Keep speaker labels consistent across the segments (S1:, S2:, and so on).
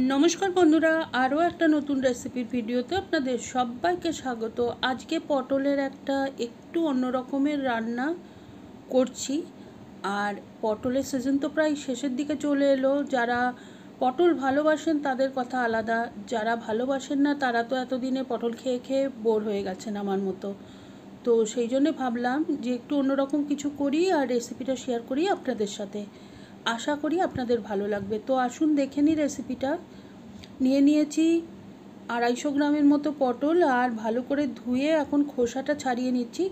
S1: নমস্কার বন্ধুরা, আরও একটা নতুন রেসিপির ভিডিওতে আপনাদের সবাইকে স্বাগত। আজকে পটলের একটা একটু অন্য রকমের রান্না করছি। আর পটলের সিজন তো প্রায় শেষের দিকে চলে এলো। যারা পটল ভালোবাসেন তাদের কথা আলাদা, যারা ভালোবাসেন না তারা তো এতদিনে পটল খেয়ে খেয়ে বোর হয়ে গেছেন আমার মতো। তো সেই জন্যে ভাবলাম যে একটু অন্যরকম কিছু করি আর রেসিপিটা শেয়ার করি আপনাদের সাথে। আশা করি আপনাদের ভালো লাগবে। তো আসুন দেখে নিই রেসিপিটা। নিয়েছি 250 গ্রামের মতো পটল, আর ভালো করে ধুয়ে এখন খোসাটা ছাড়িয়ে নিচ্ছি।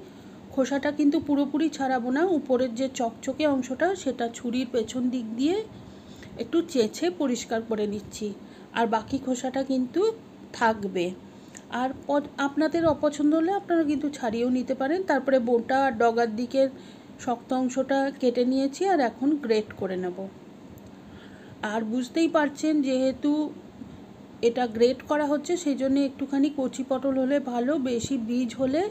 S1: খোসাটা কিন্তু পুরোপুরি ছাড়াবো না, উপরের যে চকচকে অংশটা সেটা ছুরির পেছন দিক দিয়ে একটু চেঁচে পরিষ্কার করে নিচ্ছি, আর বাকি খোসাটা কিন্তু থাকবে। আর আপনাদের অপছন্দ হলে আপনারা কিন্তু ছাড়িয়েও নিতে পারেন। তারপরে বোটা আর ডগার দিকের শক্ত অংশটা কেটে নিয়েছি, আর এখন গ্রেট করে নেব। আর বুঝতেই পারছেন যেহেতু এটা গ্রেট করা হচ্ছে সেই জন্য একটুখানি কচি পটল হলে ভালো, বেশি বীজ হলে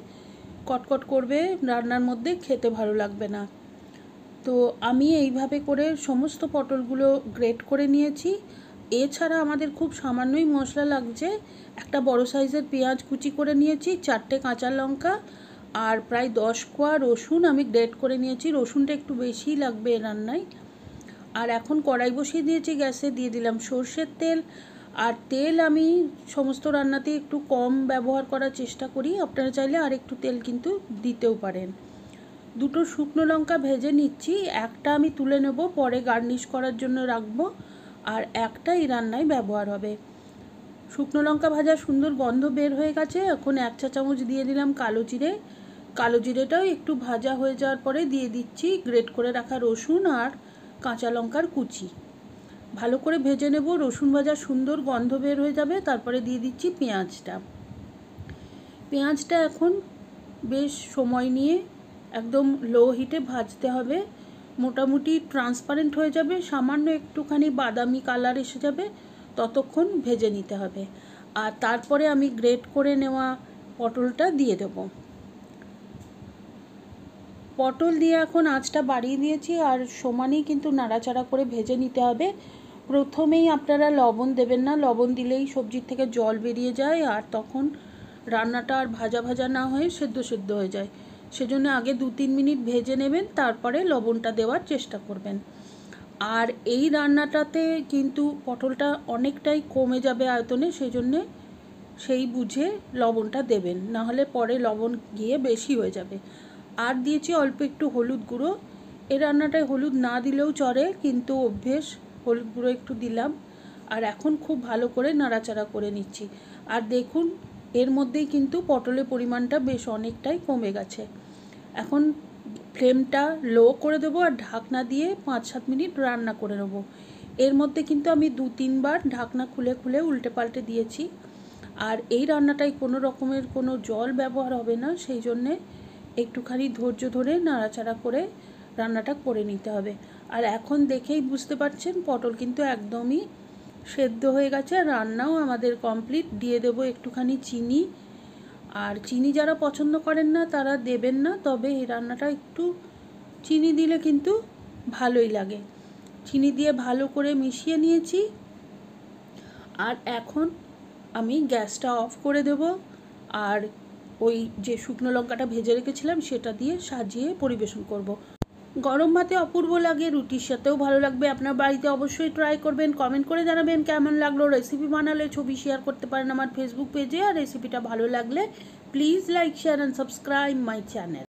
S1: কটকট করবে, রান্নার মধ্যে খেতে ভালো লাগবে না। তো আমি এইভাবে করে সমস্ত পটলগুলো গ্রেট করে নিয়েছি। এছাড়া আমাদের খুব সামান্যই মশলা লাগছে। একটা বড় সাইজের পেঁয়াজ কুচি করে নিয়েছি, 4টে কাঁচা লঙ্কা, আর প্রায় 10 কোয়া রসুন আমি গ্রেট করে নিয়েছি। রসুনটা একটু বেশিই লাগবে এই রান্নায়। আর এখন কড়াই বসিয়ে দিয়েছি গ্যাসে, দিয়ে দিলাম সর্ষের তেল। আর তেল আমি সমস্ত রান্নাতে একটু কম ব্যবহার করার চেষ্টা করি, আপনারা চাইলে আর একটু তেল কিন্তু দিতেও পারেন। 2টো শুকনো লঙ্কা ভেজে নিচ্ছি, একটা আমি তুলে নেব, পরে গার্নিশ করার জন্য রাখবো, আর একটা এই রান্নায় ব্যবহার হবে। শুকনো লঙ্কা ভাজা সুন্দর গন্ধ বের হয়ে গেছে। এখন 1 চা চামচ দিয়ে দিলাম কালো জিরে। কালো জিরেটাও একটু ভাজা হয়ে যাওয়ার পরে দিয়ে দিচ্ছি গ্রেট করে রাখা রসুন আর কাঁচা লঙ্কার কুচি। ভালো করে ভেজে নেব, রসুন ভাজা সুন্দর গন্ধ বের হয়ে যাবে। তারপরে দিয়ে দিচ্ছি পেঁয়াজটা এখন বেশ সময় নিয়ে একদম লো হিটে ভাজতে হবে। মোটামুটি ট্রান্সপারেন্ট হয়ে যাবে, সামান্য একটুখানি বাদামি কালার এসে যাবে, ততক্ষণ ভেজে নিতে হবে। আর তারপরে আমি গ্রেট করে নেওয়া পটলটা দিয়ে দেব। পটল দিয়ে এখন আঁচটা বাড়িয়ে দিয়েছি, আর সমানেই কিন্তু নাড়াচাড়া করে ভেজে নিতে হবে। প্রথমেই আপনারা লবণ দেবেন না, লবণ দিলেই সবজির থেকে জল বেরিয়ে যায়, আর তখন রান্নাটা আর ভাজা ভাজা না হয়ে সেদ্ধ সেদ্ধ হয়ে যায়। সেজন্য আগে 2-3 মিনিট ভেজে নেবেন, তারপরে লবণটা দেওয়ার চেষ্টা করবেন। আর এই রান্নাটাতে কিন্তু পটলটা অনেকটাই কমে যাবে আয়তনে, সেই জন্যে সেই বুঝে লবণটা দেবেন, নাহলে পরে লবণ গিয়ে বেশি হয়ে যাবে। আর দিয়েছি অল্প একটু হলুদ গুঁড়ো। এই রান্নাটায় হলুদ না দিলেও চলে, কিন্তু অভ্যেস, হলুদ গুঁড়ো একটু দিলাম। আর এখন খুব ভালো করে নাড়াচাড়া করে নিচ্ছি। আর দেখুন এর মধ্যেই কিন্তু পটলের পরিমাণটা বেশ অনেকটাই কমে গেছে। এখন ফ্লেমটা লো করে দেবো, আর ঢাকনা দিয়ে 5-7 মিনিট রান্না করে নেবো। এর মধ্যে কিন্তু আমি 2-3 বার ঢাকনা খুলে খুলে উল্টে পাল্টে দিয়েছি। আর এই রান্নাটায় কোনো রকমের কোনো জল ব্যবহার হবে না, সেই জন্যে একটুখানি ধৈর্য ধরে নাড়াচাড়া করে রান্নাটা করে নিতে হবে। আর এখন দেখেই বুঝতে পারছেন পটল কিন্তু একদমই সেদ্ধ হয়ে গেছে, আর রান্নাও আমাদের কমপ্লিট। দিয়ে দেবো একটুখানি চিনি। আর চিনি যারা পছন্দ করেন না তারা দেবেন না, তবে এই রান্নাটা একটু চিনি দিলে কিন্তু ভালোই লাগে। চিনি দিয়ে ভালো করে মিশিয়ে নিয়েছি। আর এখন আমি গ্যাসটা অফ করে দেব, আর ওই যে শুকনো লঙ্কাটা ভেজে রেখেছিলাম সেটা দিয়ে সাজিয়ে পরিবেশন করব। গরম ভাতে অপূর্ব লাগে, রুটির সাথেও ভালো লাগবে। আপনার বাড়িতে অবশ্যই ট্রাই করবেন, কমেন্ট করে জানাবেন কেমন লাগলো। রেসিপি বানালে ছবি শেয়ার করতে পারেন আমার ফেসবুক পেজে। আর রেসিপিটা ভালো লাগলে please like, share and subscribe my channel.